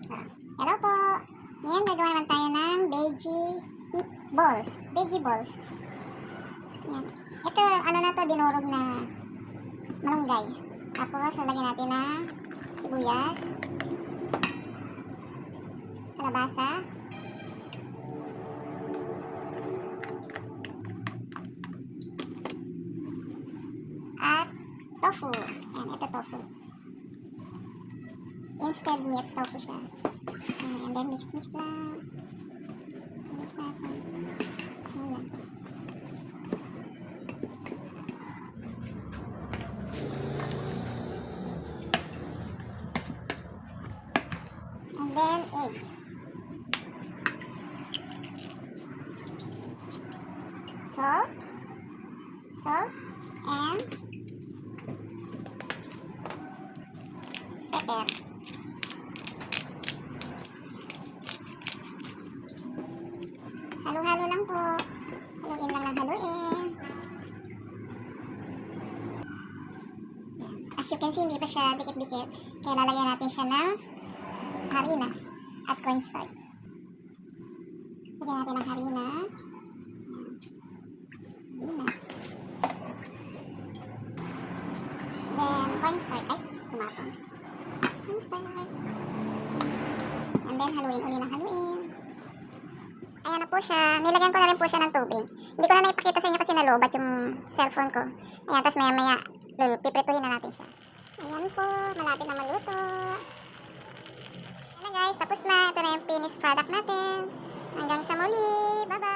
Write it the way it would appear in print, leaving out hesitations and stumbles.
Hello po. Ngayon gagawa naman tayo ng veggie balls. Veggie balls. Yan. Ito, ano na to, dinurog na malunggay. Tapos, lalagyan natin ng sibuyas, kalabasa, at tofu. Yan, ito tofu. Instead meat tofu siya. And then mix lang. Mix natin. Ayan. And then egg. Salt, and pepper. Halo-halo lang po. Haluin lang ng haluin. As you can see, hindi pa siya dikit-dikit. Kaya lalagyan natin siya ng harina at cornstarch. Lagyan natin ng harina. Then, cornstarch. Ay, tumapang. Cornstarch. And then, haluin uli ng haluin. Ayan na po siya. Nilagyan ko na rin po siya ng tubig. Hindi ko na naipakita sa inyo kasi nalobat yung cellphone ko. Ayan, tapos maya-maya, piprituhin na natin siya. Ayan po, malapit na maluto. Ayan na guys, tapos na. Ito na yung finished product natin. Hanggang sa muli. Bye-bye!